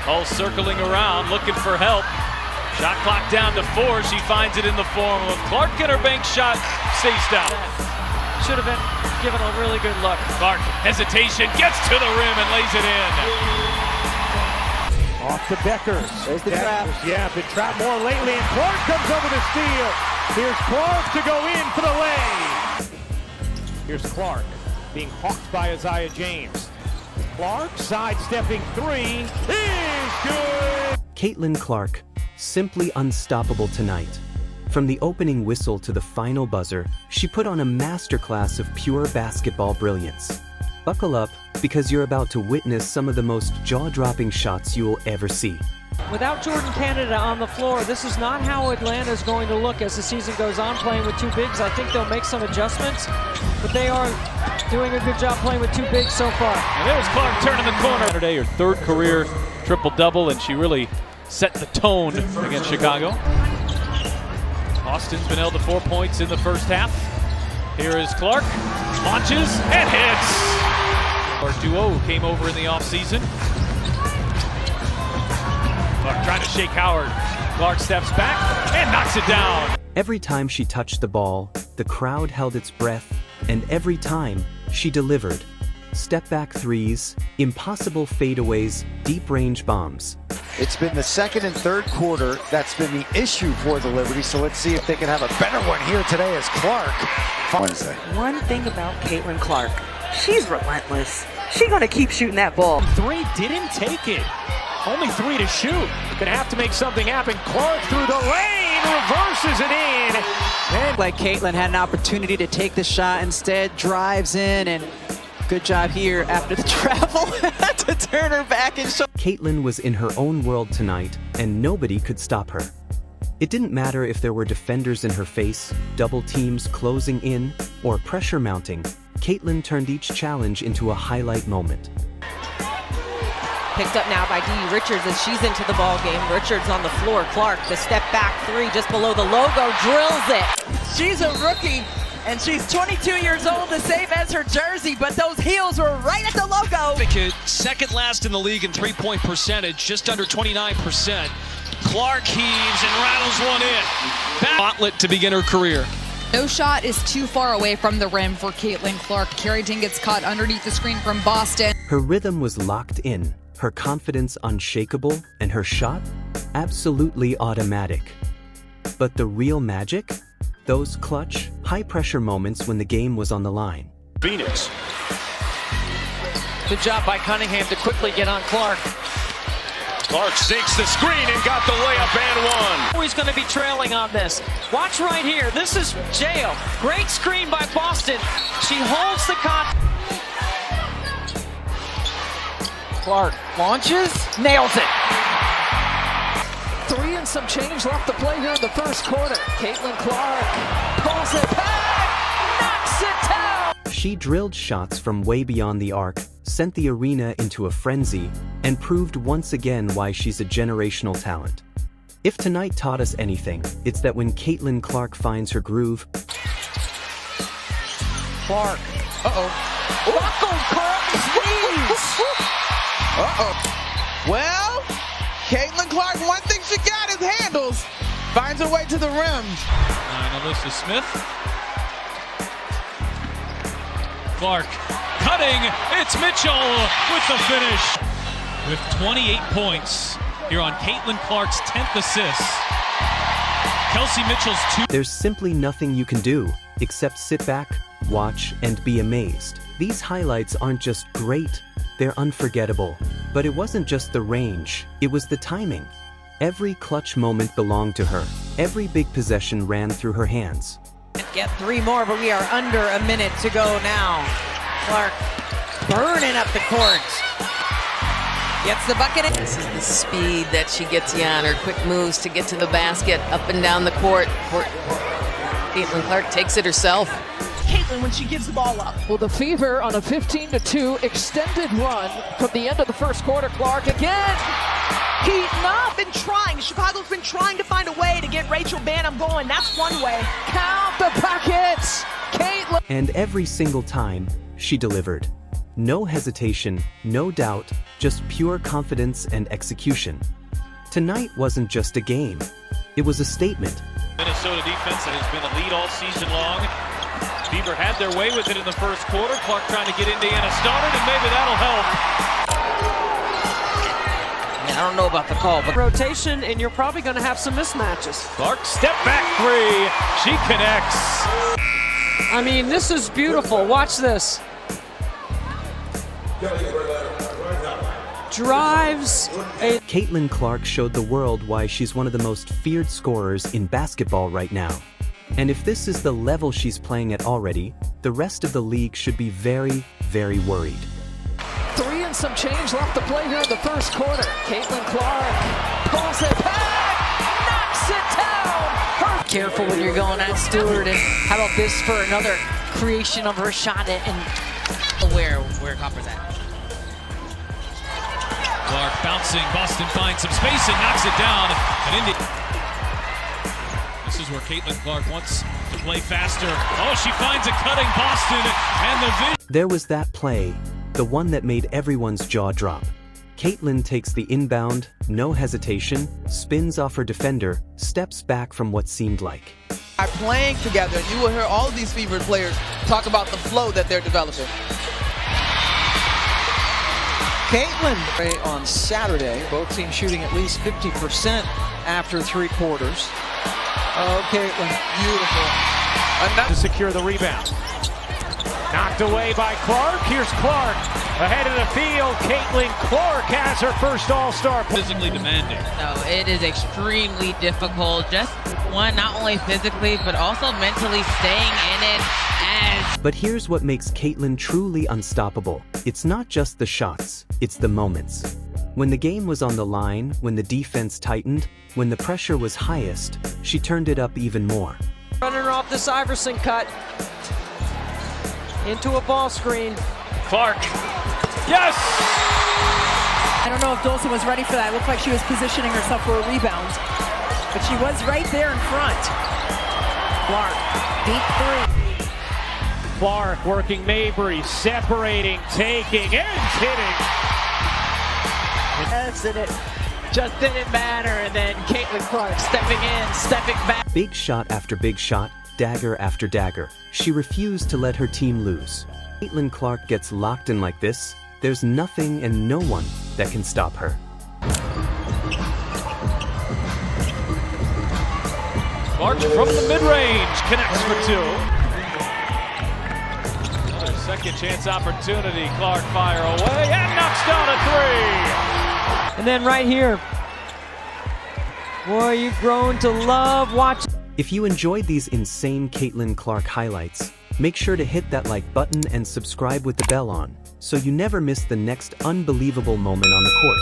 Hull circling around, looking for help. Shot clock down to 4. She finds it in the form of Clark, and her bank shot stays down. Should have been given a really good look. Clark, hesitation, gets to the rim and lays it in. Off to Becker. There's the trap. Yeah, been trapped more lately, and Clark comes over the steal. Here's Clark to go in for the lay. Here's Clark being hawked by Isaiah James. Clark sidestepping three is good. Caitlin Clark, simply unstoppable tonight. From the opening whistle to the final buzzer, she put on a masterclass of pure basketball brilliance. Buckle up, because you're about to witness some of the most jaw-dropping shots you will ever see. Without Jordan Canada on the floor, this is not how Atlanta is going to look as the season goes on, playing with two bigs. I think they'll make some adjustments, but they are doing a good job playing with two bigs so far. And there's Clark turning the corner. Saturday, her third career triple-double, and she really set the tone against Chicago. Austin's been held to 4 points in the first half. Here is Clark, launches and hits. Our duo came over in the offseason. Clark trying to shake Howard. Clark steps back and knocks it down. Every time she touched the ball, the crowd held its breath, and every time, she delivered. Step-back threes, impossible fadeaways, deep-range bombs. It's been the second and third quarter that's been the issue for the Liberty, so let's see if they can have a better one here today as Clark. Wednesday. One thing about Caitlin Clark, she's relentless. She's gonna keep shooting that ball. Three didn't take it. Only three to shoot. Gonna have to make something happen. Clark through the lane, reverses it in. And like Caitlin had an opportunity to take the shot, instead drives in, and good job here after the travel to turn her back and show. Caitlin was in her own world tonight, and nobody could stop her. It didn't matter if there were defenders in her face, double teams closing in, or pressure mounting. Caitlin turned each challenge into a highlight moment. Picked up now by Dee Richards as she's into the ball game. Richards on the floor. Clark, the step back three just below the logo, drills it. She's a rookie, and she's 22 years old, the same as her jersey, but those heels were right at the logo. Second last in the league in three-point percentage, just under 29%. Clark heaves and rattles one in. Gauntlet to begin her career. No shot is too far away from the rim for Caitlin Clark. Carrington gets caught underneath the screen from Boston. Her rhythm was locked in, her confidence unshakable, and her shot absolutely automatic. But the real magic? Those clutch, high-pressure moments when the game was on the line. Phoenix. Good job by Cunningham to quickly get on Clark. Clark sinks the screen and got the layup and one. He's going to be trailing on this. Watch right here. This is Jail. Great screen by Boston. She holds the Clark launches, nails it. 3 and some change left to play here in the first quarter. Caitlin Clark pulls it back, knocks it down. She drilled shots from way beyond the arc, sent the arena into a frenzy, and proved once again why she's a generational talent. If tonight taught us anything, it's that when Caitlin Clark finds her groove... Clark. Buckle Clark squeeze. Well, Caitlin Clark, one thing she got is handles. Finds her way to the rim. Alyssa Smith. Clark cutting. It's Mitchell with the finish. With 28 points here on Caitlin Clark's 10th assist. Kelsey Mitchell's 2. There's simply nothing you can do except sit back, watch, and be amazed. These highlights aren't just great, they're unforgettable. But it wasn't just the range, it was the timing. Every clutch moment belonged to her. Every big possession ran through her hands. Get 3 more, but we are under a minute to go now. Clark burning up the court. Gets the bucket. This is the speed that she gets you on, her quick moves to get to the basket, up and down the court. Caitlin Clark takes it herself. Caitlin when she gives the ball up. Well, the Fever on a 15-2 extended run from the end of the first quarter. Clark again. He's not been trying. Chicago's been trying to find a way to get Rachel Banham going. That's one way. Count the packets. Caitlin. And every single time, she delivered. No hesitation, no doubt, just pure confidence and execution. Tonight wasn't just a game. It was a statement. Minnesota defense that has been a lead all season long. Beaver had their way with it in the first quarter. Clark trying to get Indiana started, and maybe that'll help. I don't know about the call, but Rotation, and you're probably going to have some mismatches. Clark, step back three. She connects. I mean, this is beautiful. Watch this. Drives a... Caitlin Clark showed the world why she's one of the most feared scorers in basketball right now. And if this is the level she's playing at already, the rest of the league should be very, very worried. 3 and some change left to play here in the first quarter. Caitlin Clark pulls it back, knocks it down. careful when you're going at Stewart. And how about this for another creation of her shot and where Copper's at. Clark bouncing, Boston finds some space and knocks it down. And this is where Caitlin Clark wants to play faster. Oh, she finds a cutting Boston and the vision. There was that play, the one that made everyone's jaw drop. Caitlin takes the inbound, no hesitation, spins off her defender, steps back from what seemed like. By playing together, you will hear all of these Fever players talk about the flow that they're developing. Caitlin on Saturday, both teams shooting at least 50% after 3 quarters. Oh, Caitlin, beautiful. Enough to secure the rebound. Knocked away by Clark. Here's Clark ahead of the field. Caitlin Clark has her first All-Star. Physically demanding. No, it is extremely difficult. Just one, not only physically, but also mentally staying in it. But here's what makes Caitlin truly unstoppable. It's not just the shots, it's the moments. When the game was on the line, when the defense tightened, when the pressure was highest, she turned it up even more. Running off this Iverson cut. Into a ball screen. Clark. Yes! I don't know if Dolson was ready for that. It looked like she was positioning herself for a rebound. But she was right there in front. Clark, deep three. Clark working Mabry, separating, taking, and hitting. Yes, and it just didn't matter. And then Caitlin Clark stepping in, stepping back. Big shot after big shot, dagger after dagger. She refused to let her team lose. Caitlin Clark gets locked in like this, there's nothing and no one that can stop her. Clark from the mid-range connects for 2. Another second chance opportunity. Clark fire away and knocks down a 3. And then right here. Boy, you've grown to love watching. If you enjoyed these insane Caitlin Clark highlights, make sure to hit that like button and subscribe with the bell on, so you never miss the next unbelievable moment on the court.